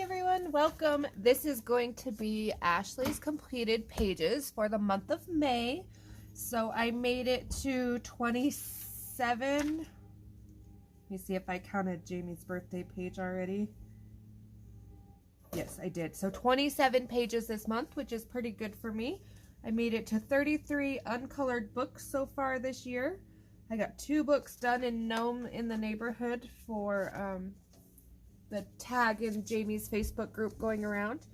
everyone, welcome. This is going to be Ashley's completed pages for the month of May. So I made it to 27. Let me see if I counted Jamie's birthday page already. Yes, I did. So 27 pages this month, which is pretty good for me. I made it to 33 uncolored books so far this year. I got 2 books done in Gnome in the neighborhood for the tag in Jamie's Facebook group going around.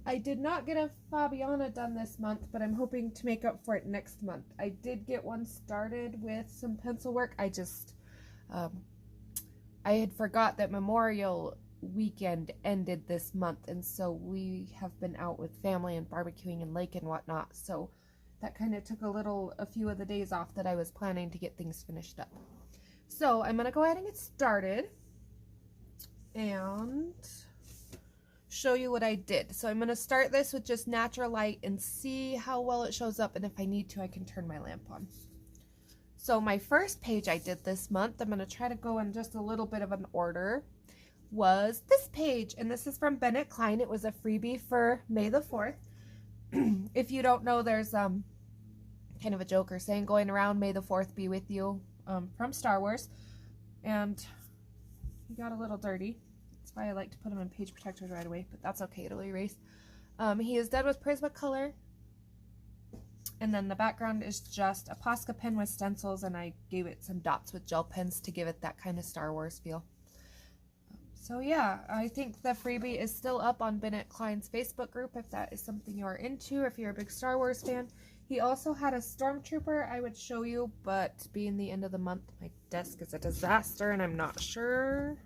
I did not get a Fabiana done this month, but I'm hoping to make up for it next month. I did get one started with some pencil work. I had forgot that Memorial weekend ended this month, and so we have been out with family and barbecuing and lake and whatnot, so that kind of took a few of the days off that I was planning to get things finished up. So I'm gonna go ahead and get started and show you what I did. So I'm going to start this with just natural light and see how well it shows up, and if I need to I can turn my lamp on. So my first page I did this month, I'm going to try to go in just a little bit of an order, was this page, and this is from Bennett Klein. It was a freebie for May the 4th. If you don't know, there's kind of a Joker saying going around, "May the 4th be with you," from Star Wars, and he got a little dirty. That's why I like to put them in page protectors right away, but that's okay, it'll erase. He is done with Prismacolor, and then the background is just a Posca pen with stencils, and I gave it some dots with gel pens to give it that kind of Star Wars feel. So yeah, I think the freebie is still up on Bennett Klein's Facebook group if that is something you're into, if you're a big Star Wars fan. He also had a Stormtrooper I would show you, but being the end of the month, my desk is a disaster and I'm not sure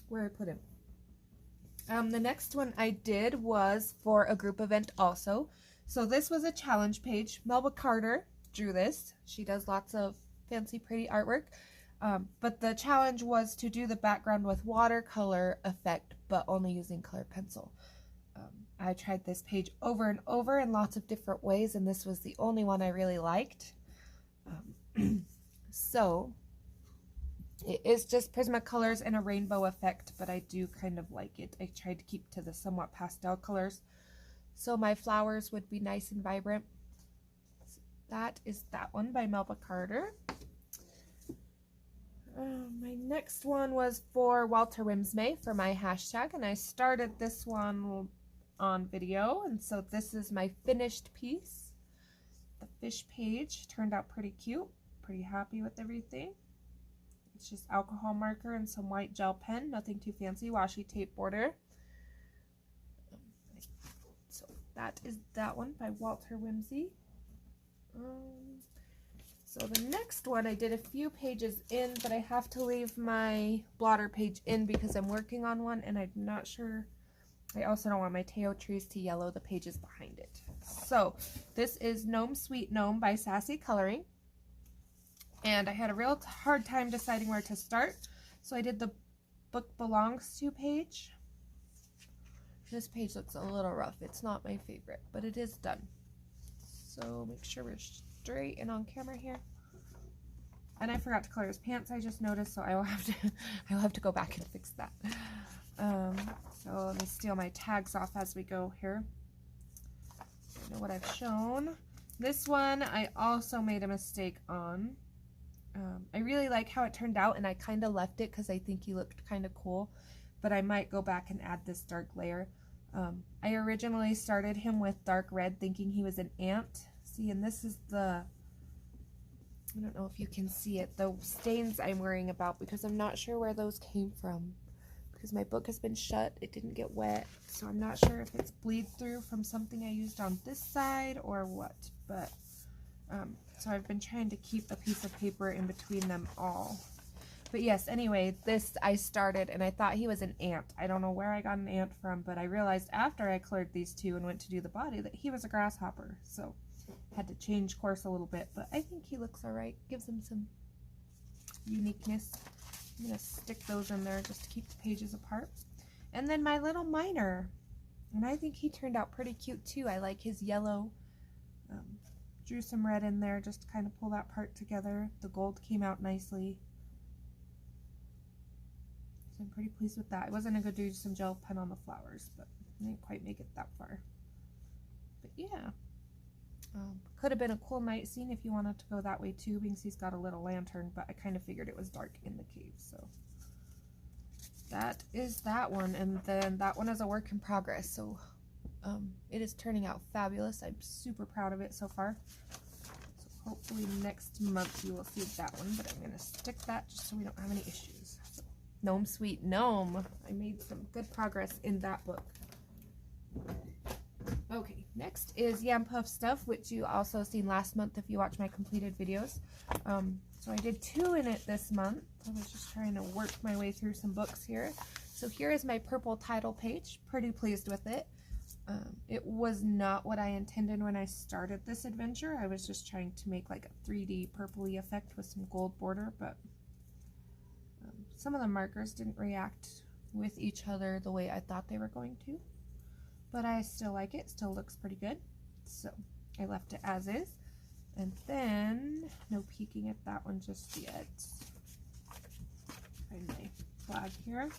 where I put him. The next one I did was for a group event also. So this was a challenge page. Melba Carter drew this. She does lots of fancy, pretty artwork. But the challenge was to do the background with watercolor effect, but only using colored pencil. I tried this page over and over in lots of different ways, and this was the only one I really liked. So it is just Prismacolors and a rainbow effect, but I do kind of like it. I tried to keep to the somewhat pastel colors, so my flowers would be nice and vibrant. So that is that one by Melba Carter. My next one was for Walter Wimsmay for my hashtag, and I started this one on video, and so this is my finished piece. The fish page turned out pretty cute, pretty happy with everything. It's just alcohol marker and some white gel pen, nothing too fancy, washi tape border. So that is that one by Walter Wimsey. So the next one, I did a few pages in, but I have to leave my blotter page in because I'm working on one and I'm not sure. I also don't want my Teo trees to yellow the pages behind it. So this is Gnome Sweet Gnome by Sassy Coloring. And I had a real hard time deciding where to start. So I did the book belongs to page. This page looks a little rough. It's not my favorite, but it is done. So make sure we're straight and on camera here. And I forgot to color his pants, I just noticed, so I will have to go back and fix that. So let me steal my tags off as we go here. I know what I've shown. This one I also made a mistake on. I really like how it turned out, and I kind of left it because I think he looked kind of cool, but I might go back and add this dark layer. I originally started him with dark red thinking he was an ant. See, and this is I don't know if you can see it, the stains I'm worrying about because I'm not sure where those came from. Because my book has been shut, it didn't get wet, so I'm not sure if it's bleed through from something I used on this side or what, but so I've been trying to keep a piece of paper in between them all. But yes, anyway, this I started and I thought he was an ant. I don't know where I got an ant from, but I realized after I colored these two and went to do the body that he was a grasshopper, so had to change course a little bit, but I think he looks alright, gives him some uniqueness. I'm going to stick those in there just to keep the pages apart. And then my little miner, and I think he turned out pretty cute too. I like his yellow. Drew some red in there just to kind of pull that part together. The gold came out nicely. So I'm pretty pleased with that. I wasn't going to do some gel pen on the flowers, but I didn't quite make it that far. But yeah. Could have been a cool night scene if you wanted to go that way too, because he's got a little lantern, but I kind of figured it was dark in the cave, so that is that one. And then that one is a work in progress, so it is turning out fabulous. I'm super proud of it so far. So hopefully next month you will see that one, but I'm going to stick that just so we don't have any issues. So, Gnome Sweet Gnome. I made some good progress in that book. Okay, next is Yam Puff Stuff, which you also seen last month if you watch my completed videos. So I did 2 in it this month. I was just trying to work my way through some books here. So here is my purple title page. Pretty pleased with it. It was not what I intended when I started this adventure. I was just trying to make like a 3D purpley effect with some gold border, but some of the markers didn't react with each other the way I thought they were going to. But I still like it. Still looks pretty good. So I left it as is. And then, no peeking at that one just yet. Find my flag here.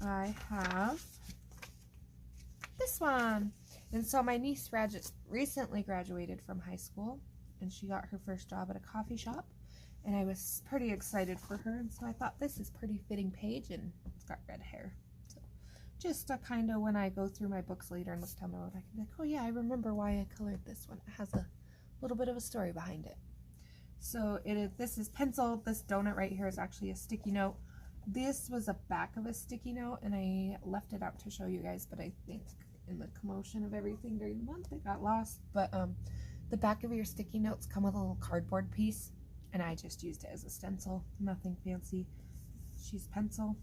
I have this one. And so my niece recently graduated from high school, and she got her first job at a coffee shop. And I was pretty excited for her. And so I thought this is a pretty fitting page, and it's got red hair. Just kind of when I go through my books later and look down the road, I can be like, oh yeah, I remember why I colored this one. It has a little bit of a story behind it. So this is pencil. This donut right here is actually a sticky note. This was a back of a sticky note, and I left it out to show you guys, but I think in the commotion of everything during the month, it got lost. But the back of your sticky notes come with a little cardboard piece, and I just used it as a stencil. Nothing fancy. She's pencil.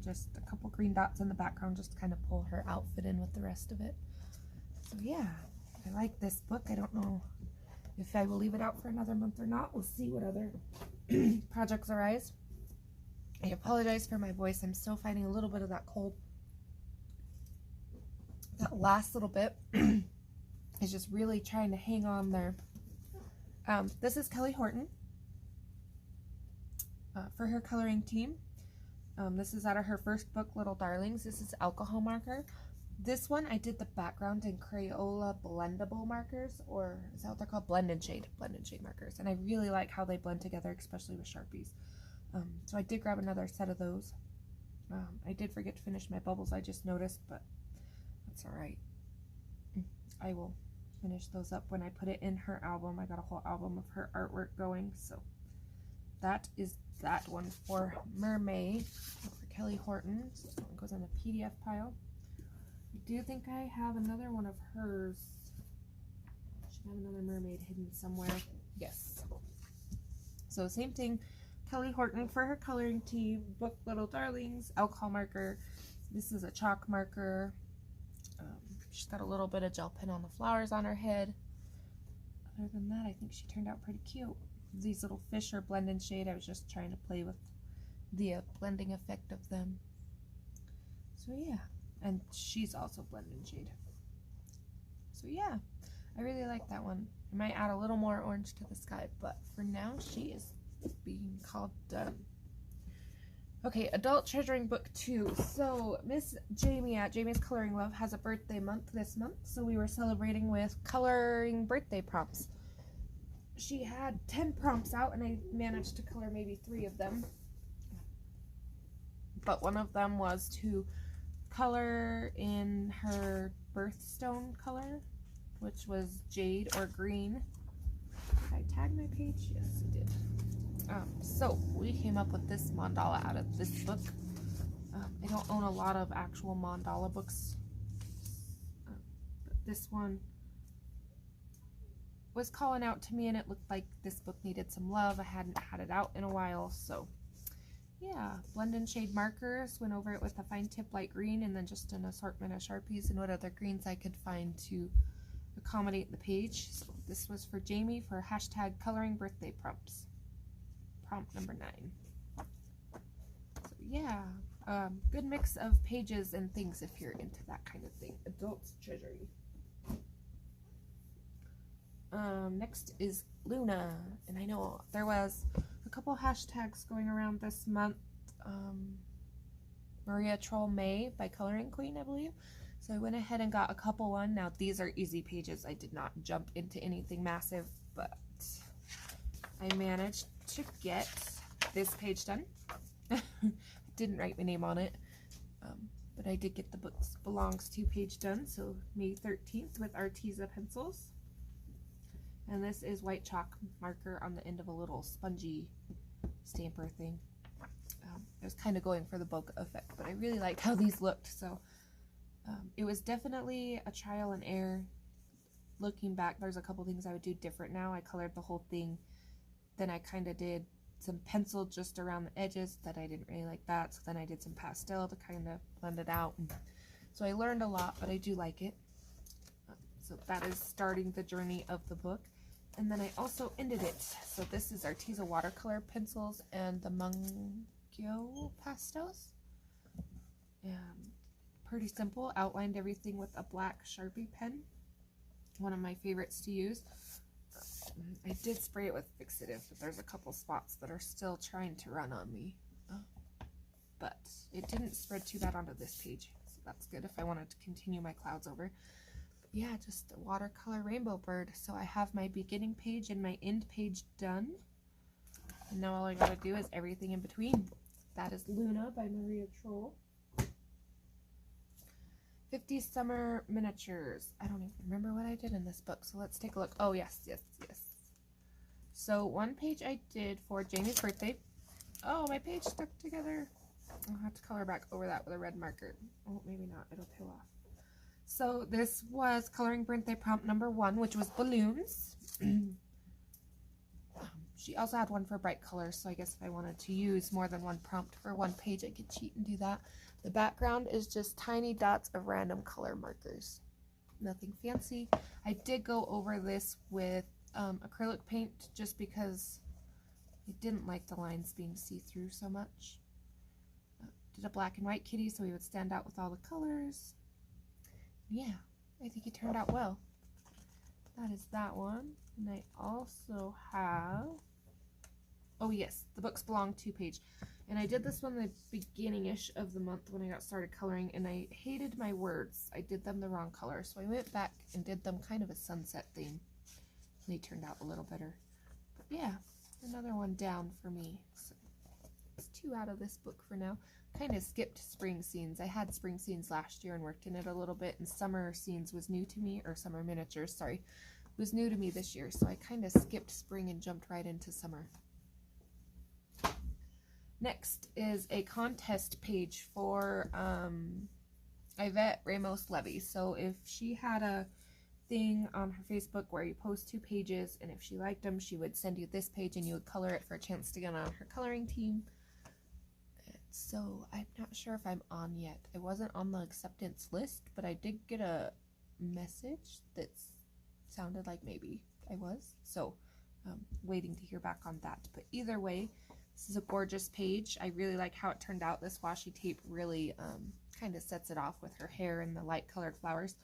Just a couple green dots in the background just to kind of pull her outfit in with the rest of it. So yeah, I like this book. I don't know if I will leave it out for another month or not. We'll see what other projects arise. I apologize for my voice. I'm still fighting a little bit of that cold. That last little bit is just really trying to hang on there. This is Kelly Horton for her coloring team. This is out of her first book, Little Darlings. This is alcohol marker. This one, I did the background in Crayola blendable markers, or is that what they're called? Blend and shade markers. And I really like how they blend together, especially with Sharpies. So I did grab another set of those. I did forget to finish my bubbles, I just noticed, but that's all right. I will finish those up when I put it in her album. I got a whole album of her artwork going, so that is that one for Mermaid for Kelly Horton. So this one goes in the PDF pile. I do think I have another one of hers. I should have another mermaid hidden somewhere. Yes. So same thing. Kelly Horton for her coloring team. Book Little Darlings. Alcohol marker. This is a chalk marker. She's got a little bit of gel pen on the flowers on her head. Other than that, I think she turned out pretty cute. These little fish are blend and shade. I was just trying to play with the blending effect of them. So yeah, and she's also blend and shade. So yeah, I really like that one. I might add a little more orange to the sky, but for now she is being called done. Okay, Adult Treasuring Book 2. So Miss Jamie at Jamie's Coloring Love has a birthday month this month, so we were celebrating with coloring birthday prompts. She had 10 prompts out, and I managed to color maybe 3 of them. But one of them was to color in her birthstone color, which was jade or green. Did I tag my page? Yes, I did. So we came up with this mandala out of this book. I don't own a lot of actual mandala books, but this one was calling out to me, and it looked like this book needed some love. I hadn't had it out in a while, so yeah. Blend and shade markers, went over it with a fine tip light green, and then just an assortment of Sharpies and what other greens I could find to accommodate the page. So this was for Jamie for hashtag coloring birthday prompts. Prompt number 9. So yeah, good mix of pages and things if you're into that kind of thing. Adults Treasury. Next is Luna, and I know there was a couple hashtags going around this month. Maria Troll May by Coloring Queen, I believe. So I went ahead and got a couple on. Now these are easy pages. I did not jump into anything massive, but I managed to get this page done. I didn't write my name on it, but I did get the Books Belongs To page done. So May 13th with Arteza pencils. And this is white chalk marker on the end of a little spongy stamper thing. I was kind of going for the bokeh effect, but I really liked how these looked. So it was definitely a trial and error. Looking back, there's a couple things I would do different now. I colored the whole thing. Then I kind of did some pencil just around the edges that I didn't really like that. So then I did some pastel to kind of blend it out. So I learned a lot, but I do like it. So that is starting the journey of the book. And then I also ended it. So this is Arteza watercolor pencils and the Mungyo pastels. And pretty simple. Outlined everything with a black Sharpie pen. One of my favorites to use. I did spray it with fixative, but there's a couple spots that are still trying to run on me. But it didn't spread too bad onto this page. So that's good if I wanted to continue my clouds over. Yeah, just a watercolor rainbow bird. So I have my beginning page and my end page done. And now all I gotta do is everything in between. That is Luna by Maria Troll. 50 Summer Miniatures. I don't even remember what I did in this book, so let's take a look. Oh, yes. So one page I did for Jamie's birthday. Oh, my page stuck together. I'll have to color back over that with a red marker. Oh, maybe not. It'll peel off. So this was coloring birthday prompt number 1, which was balloons. She also had one for bright colors, so I guess if I wanted to use more than one prompt for one page, I could cheat and do that. The background is just tiny dots of random color markers. Nothing fancy. I did go over this with acrylic paint just because I didn't like the lines being see-through so much. Did a black and white kitty so he would stand out with all the colors. Yeah, I think it turned out well. That is that one. And I also have, oh yes, the Books Belong To page. And I did this one the beginning-ish of the month when I got started coloring, and I hated my words. I did them the wrong color, so I went back and did them kind of a sunset theme. They turned out a little better. But yeah, another one down for me. So it's 2 out of this book for now. Kind of skipped spring scenes. I had spring scenes last year and worked in it a little bit, and summer scenes was new to me, or summer miniatures, sorry, was new to me this year, so I kind of skipped spring and jumped right into summer. Next is a contest page for Yvette Ramos Levy. So if she had a thing on her Facebook where you post 2 pages, and if she liked them, she would send you this page and you would color it for a chance to get on her coloring team. So I'm not sure if I'm on yet. I wasn't on the acceptance list, but I did get a message that sounded like maybe I was. So waiting to hear back on that. But either way, this is a gorgeous page. I really like how it turned out. This washi tape really kind of sets it off with her hair and the light colored flowers.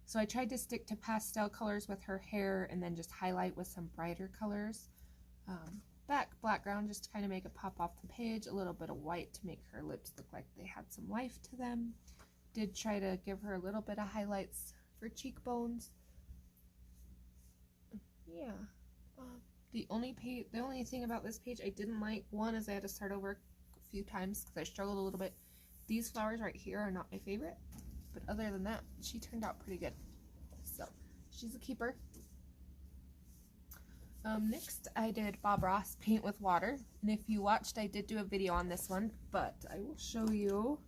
So I tried to stick to pastel colors with her hair and then just highlight with some brighter colors. Background just to kind of make it pop off the page. A little bit of white to make her lips look like they had some life to them. Did try to give her a little bit of highlights for cheekbones. Yeah. The only thing about this page I didn't like, one, is I had to start over a few times because I struggled a little bit. These flowers right here are not my favorite, but other than that, she turned out pretty good. So she's a keeper. Next, I did Bob Ross Paint with Water, and if you watched, I did do a video on this one, but I will show you.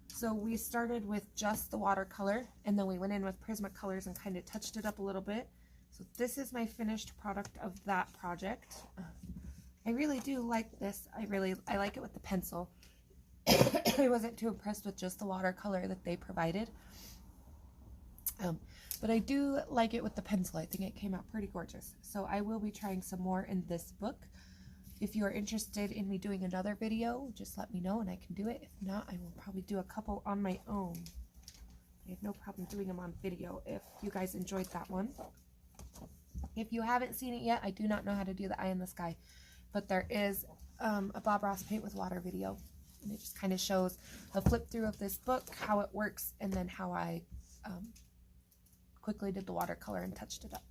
So we started with just the watercolor, and then we went in with Prismacolors and kind of touched it up a little bit. So this is my finished product of that project. I really do like this. I like it with the pencil. I wasn't too impressed with just the watercolor that they provided. But I do like it with the pencil. I think it came out pretty gorgeous. So I will be trying some more in this book. If you are interested in me doing another video, just let me know and I can do it. If not, I will probably do a couple on my own. I have no problem doing them on video if you guys enjoyed that one. If you haven't seen it yet, I do not know how to do the eye in the sky, but there is a Bob Ross Paint with Water video. And it just kind of shows a flip through of this book, how it works, and then how I quickly did the watercolor and touched it up.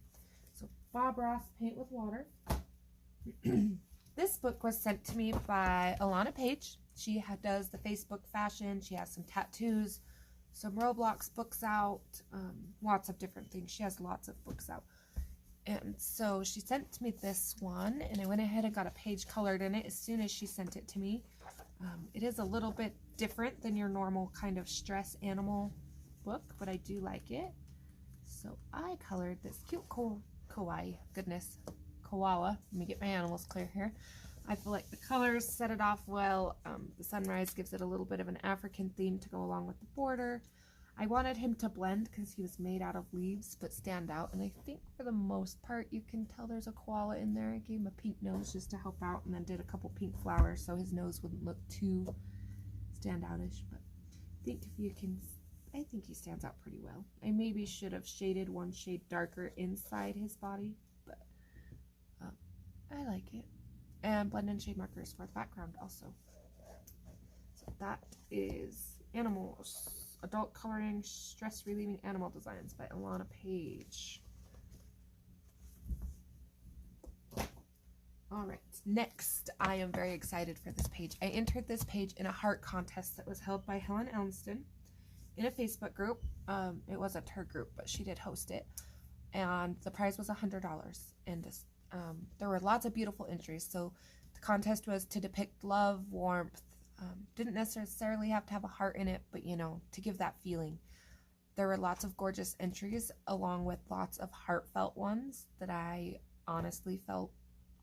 So Bob Ross Paint with Water. This book was sent to me by Alana Page. She does the Facebook fashion. She has some tattoos, some Roblox books out, lots of different things. She has lots of books out. And so she sent me this one, and I went ahead and got a page colored in it as soon as she sent it to me. It is a little bit different than your normal kind of stress animal book, but I do like it. So I colored this cute kawaii, goodness, koala. Let me get my animals clear here. I feel like the colors set it off well. The sunrise gives it a little bit of an African theme to go along with the border. I wanted him to blend because he was made out of leaves but stand out, and I think for the most part you can tell there's a koala in there. I gave him a pink nose just to help out, and then did a couple pink flowers so his nose wouldn't look too standoutish, but I think he stands out pretty well. I maybe should have shaded one shade darker inside his body, but I like it. And blend and shade markers for the background also. So that is Animals, Adult Coloring, Stress Relieving Animal Designs by Alana Page. Alright, next, I am very excited for this page. I entered this page in a heart contest that was held by Helen Elston in a Facebook group. It wasn't her group, but she did host it. And the prize was $100. And there were lots of beautiful entries. So the contest was to depict love, warmth. Didn't necessarily have to have a heart in it, but you know, to give that feeling. There were lots of gorgeous entries along with lots of heartfelt ones that I honestly felt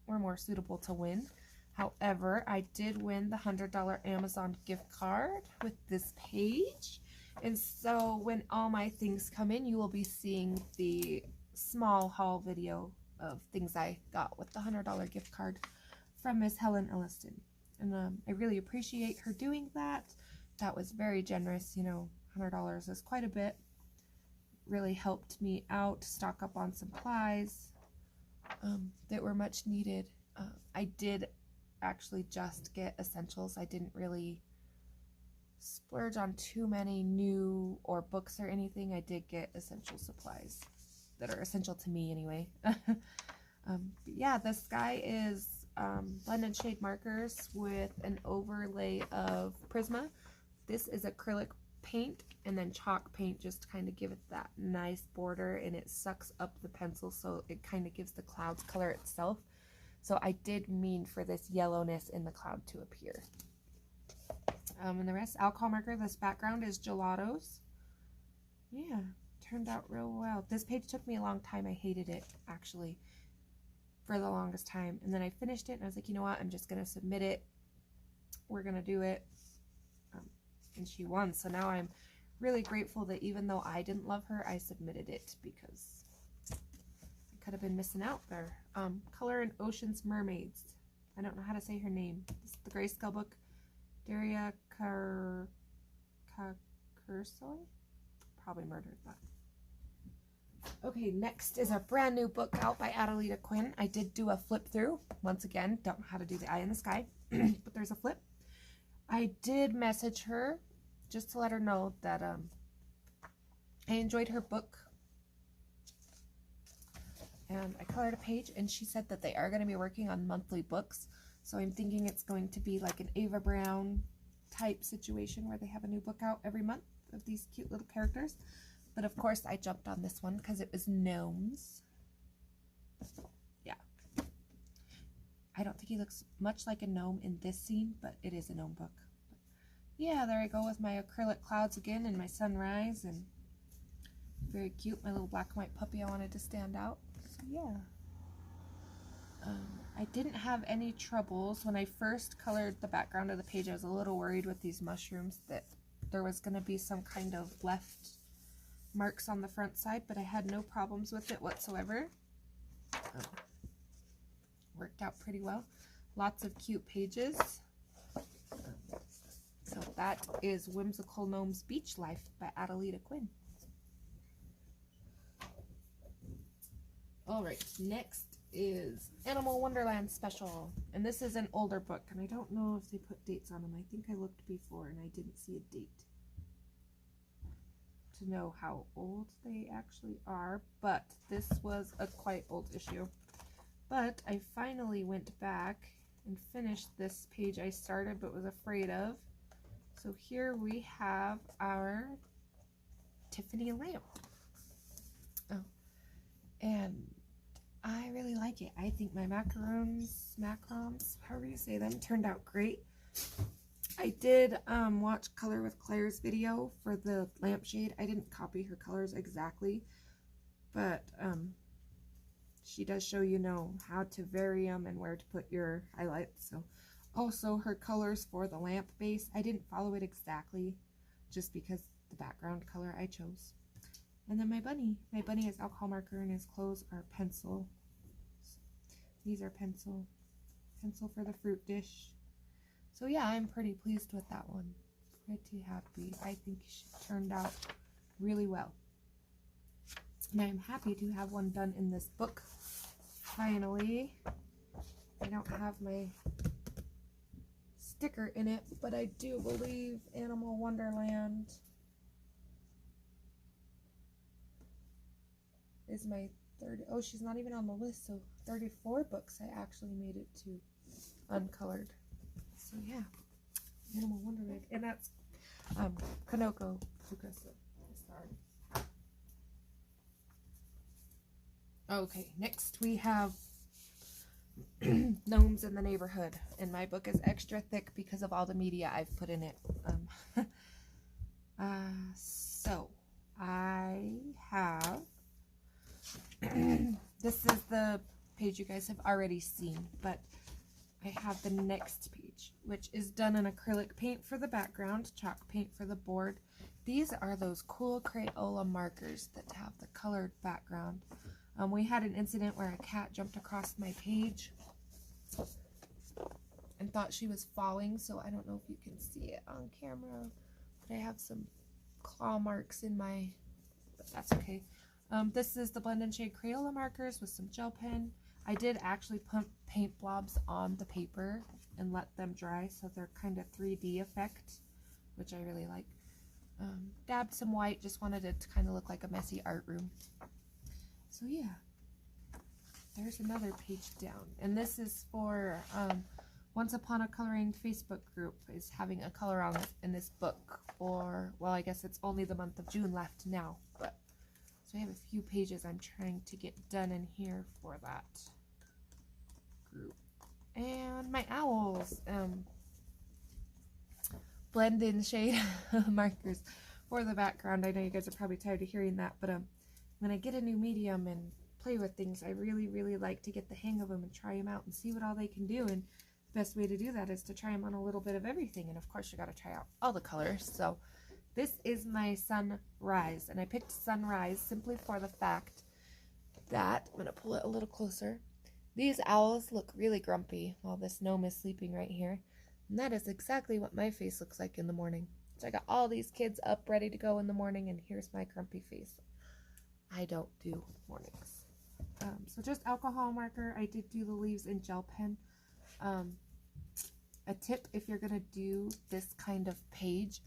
were more suitable to win. However, I did win the $100 Amazon gift card with this page. And so when all my things come in, you will be seeing the small haul video of things I got with the $100 gift card from Miss Helen Elliston. And I really appreciate her doing that. That was very generous. You know, $100 is quite a bit. Really helped me out, stock up on supplies that were much needed. I did actually just get essentials. I didn't really splurge on too many new or books or anything. I did get essential supplies that are essential to me anyway. But yeah, the sky is blend and shade markers with an overlay of Prisma. This is acrylic paint and then chalk paint just to kind of give it that nice border, and it sucks up the pencil so it kind of gives the clouds color itself. So I did mean for this yellowness in the cloud to appear. And the rest, alcohol marker. This background is gelatos. Yeah, turned out real well. This page took me a long time. I hated it, actually, for the longest time. And then I finished it, and I was like, you know what? I'm just going to submit it. We're going to do it. And she won. So now I'm really grateful that even though I didn't love her, I submitted it because I could have been missing out there. Color in Ocean's Mermaids. I don't know how to say her name. This is the Grayscale book. Daria Kursoi? Probably murdered that. Okay, next is a brand new book out by Adelita Quinn. I did do a flip through. Once again, don't know how to do the eye in the sky, but there's a flip. I did message her just to let her know that I enjoyed her book. And I colored a page, and she said that they are going to be working on monthly books. So I'm thinking it's going to be like an Ava Brown type situation where they have a new book out every month of these cute little characters. But of course I jumped on this one because it was gnomes. Yeah. I don't think he looks much like a gnome in this scene, but it is a gnome book. But yeah, there I go with my acrylic clouds again and my sunrise, and very cute. My little black and white puppy I wanted to stand out. So yeah. I didn't have any troubles. When I first colored the background of the page, I was a little worried with these mushrooms that there was going to be some kind of left marks on the front side, but I had no problems with it whatsoever. Worked out pretty well. Lots of cute pages. So that is Whimsical Gnomes Beach Life by Adelita Quinn. Alright, next is Animal Wonderland Special. And this is an older book, and I don't know if they put dates on them. I think I looked before and I didn't see a date to know how old they actually are, but this was a quite old issue. But I finally went back and finished this page I started but was afraid of. So here we have our Tiffany lamp. Oh, and I really like it. I think my macarons, however you say them, turned out great. I did watch Color with Claire's video for the lampshade. I didn't copy her colors exactly, but she does show you know how to vary them and where to put your highlights. So also her colors for the lamp base, I didn't follow it exactly just because the background color I chose. And then my bunny is alcohol marker and his clothes are pencil. So these are pencil for the fruit dish. So yeah, I'm pretty pleased with that one. Pretty happy. I think she turned out really well. And I'm happy to have one done in this book. Finally. I don't have my sticker in it, but I do believe Animal Wonderland is my third. Oh, she's not even on the list, so 34 books I actually made it to uncolored. So yeah, Animal Wonderland, and that's Kanoko Tsukasa. Sorry. Okay, next we have Gnomes in the Neighborhood, and my book is extra thick because of all the media I've put in it. So I have this is the page you guys have already seen, but I have the next page, which is done in acrylic paint for the background, chalk paint for the board. These are those cool Crayola markers that have the colored background. We had an incident where a cat jumped across my page and thought she was falling, so I don't know if you can see it on camera, but I have some claw marks in my, but that's okay. This is the Blend and Shade Crayola markers with some gel pen. I did actually put paint blobs on the paper and let them dry, so they're kind of 3D effect, which I really like. Dabbed some white, just wanted it to kind of look like a messy art room. So yeah, there's another page down, and this is for Once Upon a Coloring Facebook group is having a color on in this book, or well, I guess it's only the month of June left now, but so I have a few pages I'm trying to get done in here for that group. And my owls, Blend in Shade markers for the background. I know you guys are probably tired of hearing that, but when I get a new medium and play with things, I really like to get the hang of them and try them out and see what all they can do. And the best way to do that is to try them on a little bit of everything. And of course, you got to try out all the colors. So this is my Sunrise, and I picked Sunrise simply for the fact that, I'm going to pull it a little closer, these owls look really grumpy while this gnome is sleeping right here. And that is exactly what my face looks like in the morning. So I got all these kids up ready to go in the morning, and here's my grumpy face. I don't do mornings. So just alcohol marker. I did do the leaves in gel pen. A tip if you're going to do this kind of page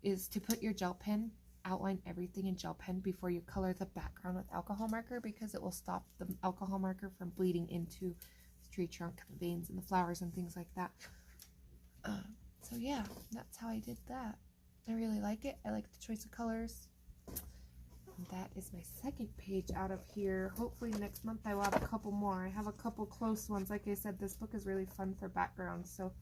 is to put your gel pen, outline everything in gel pen before you color the background with alcohol marker, because it will stop the alcohol marker from bleeding into the tree trunk, the veins, and the flowers and things like that. So yeah, that's how I did that. I really like it. I like the choice of colors. And that is my second page out of here. Hopefully next month I will have a couple more. I have a couple close ones. Like I said, this book is really fun for backgrounds. So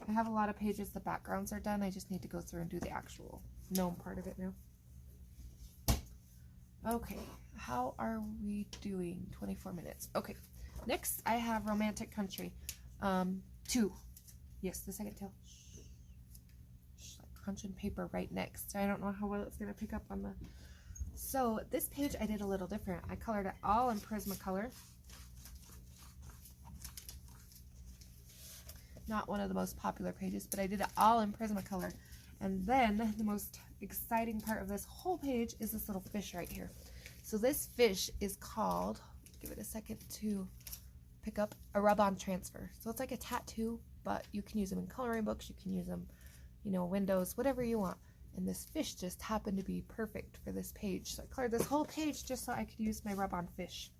I have a lot of pages. The backgrounds are done. I just need to go through and do the actual gnome part of it now. Okay, how are we doing? 24 minutes. Okay, next I have Romantic Country 2. Yes, the second tail. Like crunching paper right next. I don't know how well it's going to pick up on the... So this page I did a little different. I colored it all in Prismacolor. Not one of the most popular pages, but I did it all in Prismacolor. And then the most exciting part of this whole page is this little fish right here. So this fish is called, give it a second to pick up a rub-on transfer. So it's like a tattoo, but you can use them in coloring books, you can use them, you know, windows, whatever you want. And this fish just happened to be perfect for this page. So I colored this whole page just so I could use my rub-on fish.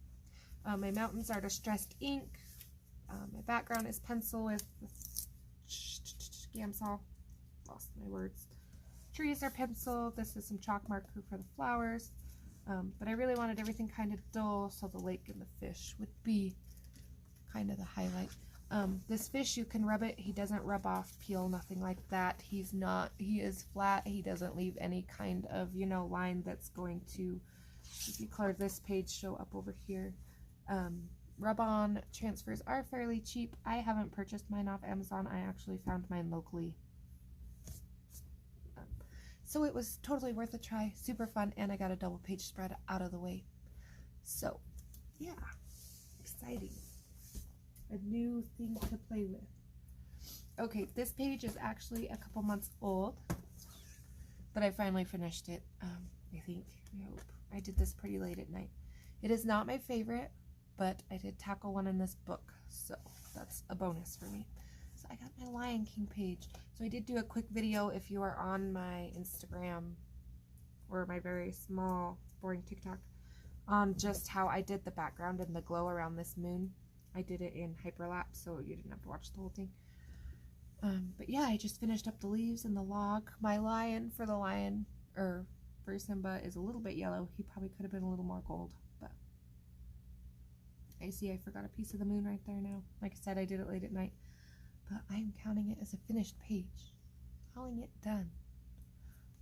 My mountains are distressed ink. My background is pencil with Gamsol. Lost my words. Trees are pencil. This is some chalk marker for the flowers. But I really wanted everything kind of dull, so the lake and the fish would be kind of the highlight. This fish, you can rub it. He doesn't rub off, peel, nothing like that. He is flat. He doesn't leave any kind of, you know, line that's going to, if you color this page, show up over here. Rub-on transfers are fairly cheap. I haven't purchased mine off Amazon. I actually found mine locally. So it was totally worth a try. Super fun, and I got a double page spread out of the way. So, yeah. Exciting. A new thing to play with. Okay, this page is actually a couple months old, but I finally finished it. I think. I hope. I did this pretty late at night. It is not my favorite, but I did tackle one in this book, so that's a bonus for me. So I got my Lion King page. So I did do a quick video if you are on my Instagram or my very small, boring TikTok on just how I did the background and the glow around this moon. I did it in hyperlapse, so you didn't have to watch the whole thing. But yeah, I just finished up the leaves and the log. My lion for Simba is a little bit yellow. He probably could have been a little more gold, but I see I forgot a piece of the moon right there now. Like I said, I did it late at night, but I am counting it as a finished page. Calling it done.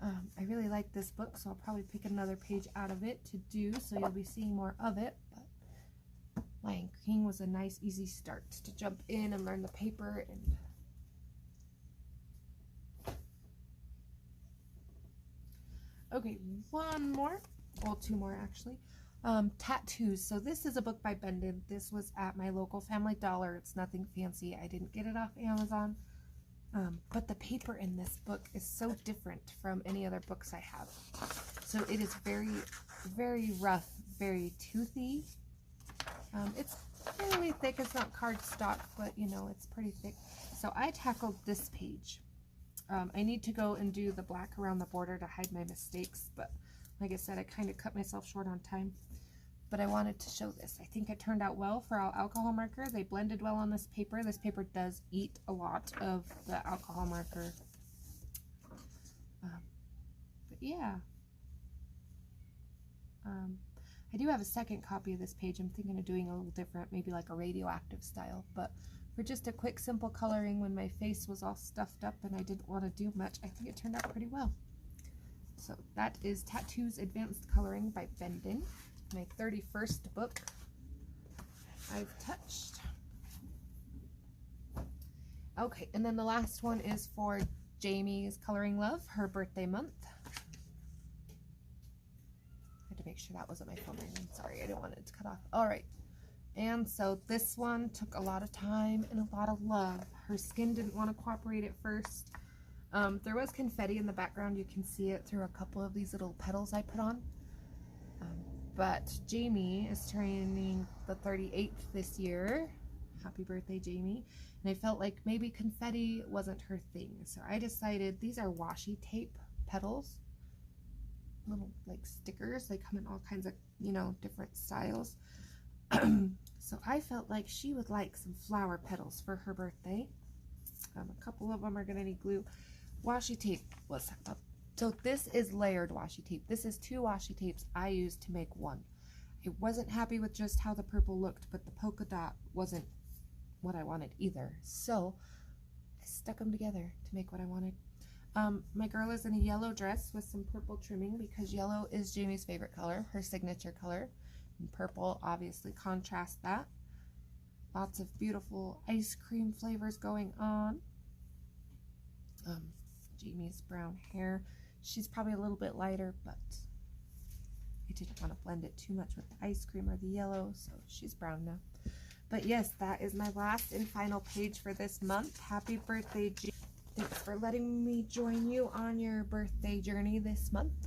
I really like this book, so I'll probably pick another page out of it to do, so you'll be seeing more of it. But Lion King was a nice, easy start to jump in and learn the paper. And okay, one more. Well, two more actually. Tattoos. So this is a book by Bendon. This was at my local Family Dollar. It's nothing fancy. I didn't get it off Amazon. But the paper in this book is so different from any other books I have. So it is very, very rough, very toothy. It's fairly thick. It's not cardstock, but you know, it's pretty thick. So I tackled this page. I need to go and do the black around the border to hide my mistakes, but like I said, I kind of cut myself short on time. But I wanted to show this. I think it turned out well for all alcohol marker. They blended well on this paper. This paper does eat a lot of the alcohol marker. But yeah. I do have a second copy of this page. I'm thinking of doing a little different, maybe like a radioactive style. But for just a quick, simple coloring when my face was all stuffed up and I didn't want to do much, I think it turned out pretty well. So that is Tattoos Advanced Coloring by Bendon. My 31st book I've touched. Okay, and then the last one is for Jamie's Coloring Love, her birthday month. I had to make sure that wasn't my phone ringing. Sorry, I didn't want it to cut off. All right, and so this one took a lot of time and a lot of love. Her skin didn't want to cooperate at first. There was confetti in the background. You can see it through a couple of these little petals I put on. But Jamie is turning the 38th this year. Happy birthday, Jamie. And I felt like maybe confetti wasn't her thing. So I decided these are washi tape petals. Little like stickers. They come in all kinds of, you know, different styles. So I felt like she would like some flower petals for her birthday. A couple of them are going to need glue. Washi tape was up. So this is layered washi tape. This is 2 washi tapes I used to make one. I wasn't happy with just how the purple looked, but the polka dot wasn't what I wanted either. So I stuck them together to make what I wanted. My girl is in a yellow dress with some purple trimming because yellow is Jamie's favorite color, her signature color. And purple obviously contrasts that. Lots of beautiful ice cream flavors going on. Jamie's brown hair. She's probably a little bit lighter, but I didn't want to blend it too much with the ice cream or the yellow, so she's brown now. But yes, that is my last and final page for this month. Happy birthday, Jamie. Thanks for letting me join you on your birthday journey this month.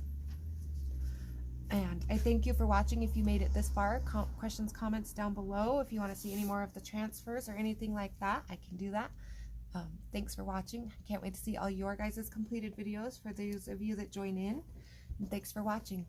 And I thank you for watching. If you made it this far, questions, comments down below. If you want to see any more of the transfers or anything like that, I can do that. Thanks for watching. I can't wait to see all your guys' completed videos for those of you that join in. And thanks for watching.